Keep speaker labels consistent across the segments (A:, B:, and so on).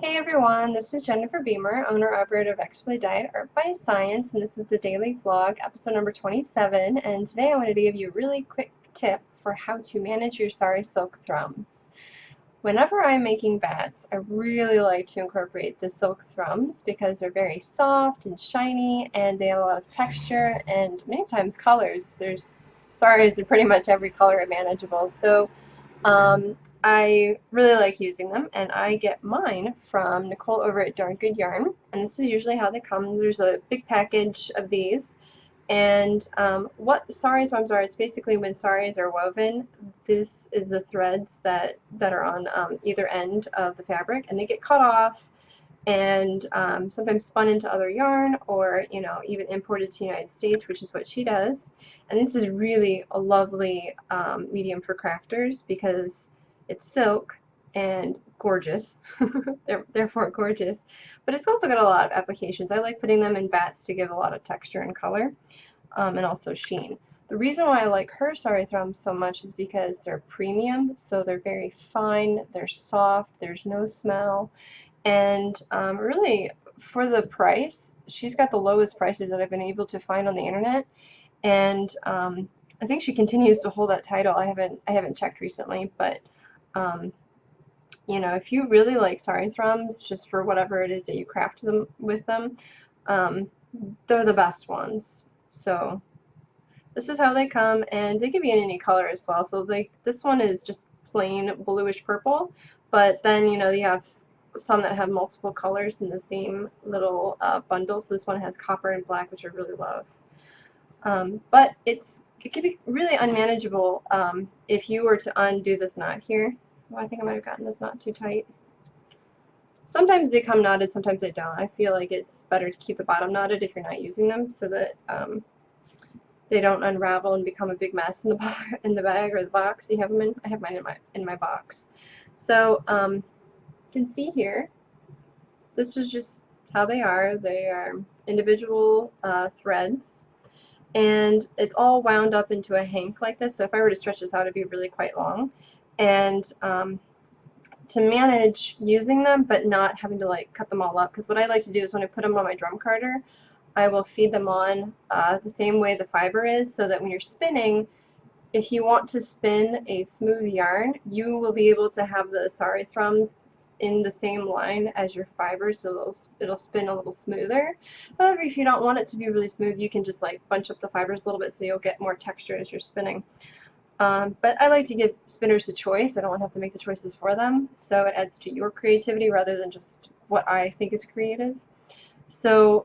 A: Hey everyone, this is Jennifer Beamer, owner-operator of Explay Diet Art by Science, and this is the daily vlog, episode number 27, and today I wanted to give you a really quick tip for how to manage your sari silk thrums. Whenever I'm making bats, I really like to incorporate the silk thrums because they're very soft and shiny and they have a lot of texture and many times colors. There's saris are pretty much every color manageable, so um, I really like using them, and I get mine from Nicole over at Darn Good Yarn, and this is usually how they come. There's a big package of these, and what sari threads are is basically when saris are woven, this is the threads that are on either end of the fabric, and they get cut off and sometimes spun into other yarn or even imported to the United States, which is what she does. And this is really a lovely medium for crafters because it's silk and gorgeous, therefore gorgeous, but it's also got a lot of applications. I like putting them in bats to give a lot of texture and color and also sheen. The reason why I like her sari thrums so much is because they're premium, so they're very fine, they're soft, there's no smell, and really, for the price, she's got the lowest prices that I've been able to find on the internet. And I think she continues to hold that title. I haven't checked recently, but um, if you really like sari thrums, just for whatever it is that you craft them with them, um, they're the best ones. So this is how they come, and they can be in any color as well. So like this one is just plain bluish purple, but then you have some that have multiple colors in the same little bundle. So this one has copper and black, which I really love. But it can be really unmanageable if you were to undo this knot here. Well, I think I might have gotten this knot too tight. Sometimes they come knotted, sometimes they don't. I feel like it's better to keep the bottom knotted if you're not using them so that they don't unravel and become a big mess in the in the bag or the box you have them in. I have mine in my box. So you can see here, this is just how they are. They are individual threads, and it's all wound up into a hank like this. So if I were to stretch this out, it'd be really quite long. And to manage using them, but not having to like cut them all up, because what I like to do is when I put them on my drum carder, I will feed them on the same way the fiber is, so that when you're spinning, if you want to spin a smooth yarn, you will be able to have the sari thrums in the same line as your fiber, so it'll spin a little smoother. However, if you don't want it to be really smooth, you can just like bunch up the fibers a little bit so you'll get more texture as you're spinning. But I like to give spinners a choice. I don't want to have to make the choices for them, so it adds to your creativity rather than just what I think is creative. So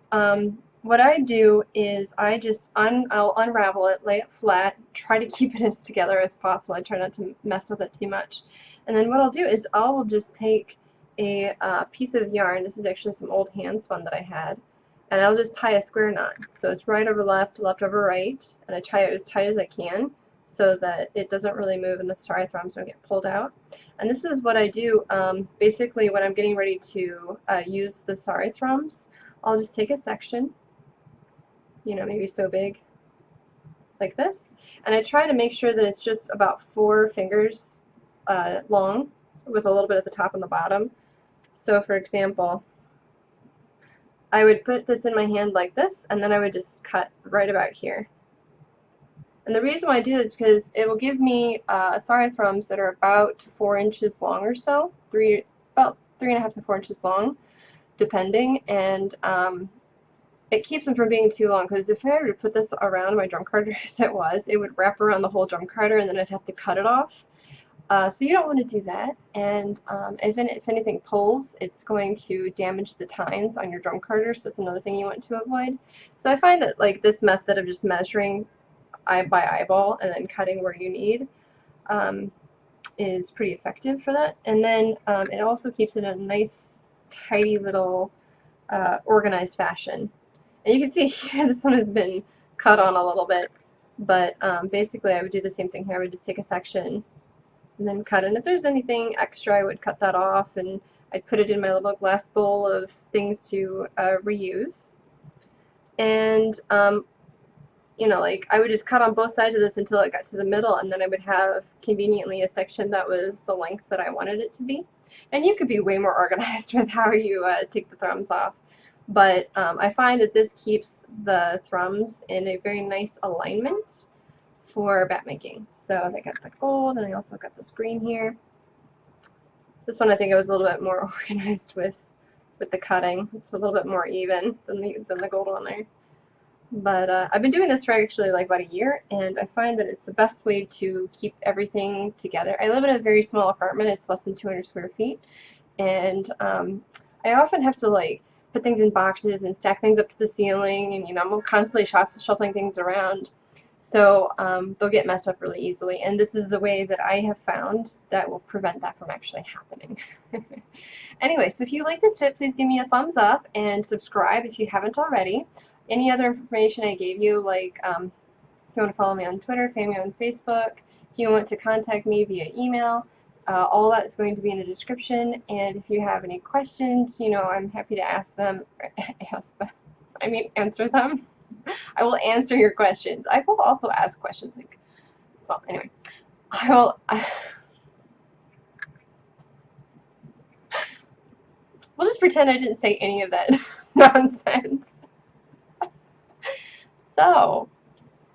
A: what I do is I'll unravel it, lay it flat, try to keep it as together as possible. I try not to mess with it too much. And then what I'll do is I'll just take a piece of yarn. This is actually some old hand spun that I had. And I'll just tie a square knot. So it's right over left, left over right. And I tie it as tight as I can so that it doesn't really move and the sari threads don't get pulled out. And this is what I do basically when I'm getting ready to use the sari threads. I'll just take a section, maybe so big, like this, and I try to make sure that it's just about 4 fingers long, with a little bit at the top and the bottom. So for example, I would put this in my hand like this, and then I would just cut right about here. And the reason why I do this is because it will give me sari threads that are about 4 inches long or so, about 3.5 to 4 inches long, depending, and it keeps them from being too long, because if I were to put this around my drum carder as it would wrap around the whole drum carder and then I'd have to cut it off. So you don't want to do that, and if anything pulls, it's going to damage the tines on your drum carder, so that's another thing you want to avoid. So I find that like this method of just measuring by eyeball and then cutting where you need is pretty effective for that. And then it also keeps it in a nice, tidy little organized fashion. And you can see here this one has been cut on a little bit, but basically I would do the same thing here. I would just take a section and then cut, and if there's anything extra I would cut that off, and I'd put it in my little glass bowl of things to reuse. And you know, like I would just cut on both sides of this until it got to the middle, and then I would have conveniently a section that was the length that I wanted it to be. And you could be way more organized with how you take the thrums off. But I find that this keeps the thrums in a very nice alignment for bat making. So I got the gold, and I also got this green here. This one I think I was a little bit more organized with the cutting. It's a little bit more even than the gold one there. But I've been doing this for actually like about a year, and I find that it's the best way to keep everything together. I live in a very small apartment. It's less than 200 square feet, and I often have to like put things in boxes and stack things up to the ceiling, and you know, I'm constantly shuffling things around. So they'll get messed up really easily, and this is the way that I have found that will prevent that from actually happening. Anyway, so if you like this tip, please give me a thumbs up and subscribe if you haven't already. Any other information I gave you, like if you want to follow me on Twitter, follow me on Facebook, if you want to contact me via email, all that is going to be in the description. And if you have any questions, you know, I'm happy to ask them, answer them. I will answer your questions. I will also ask questions. Like, well, anyway, we'll just pretend I didn't say any of that nonsense. So,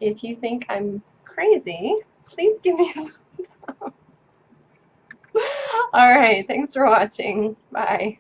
A: if you think I'm crazy, please give me a thumbs up. Alright, thanks for watching. Bye.